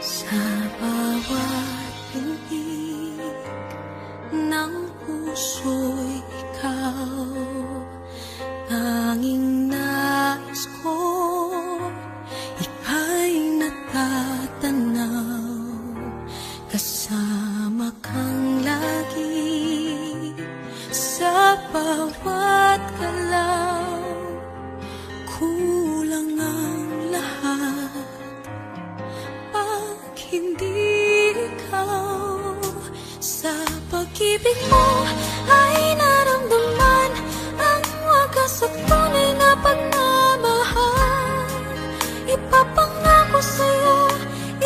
Sa bawat pintig ng puso'y ikaw, tanging nais ko, ika'y natatanaw. Kasama kang lagi sa bawat galaw, kulang ang lahat pag hindi ikaw. Sa pag-ibig mo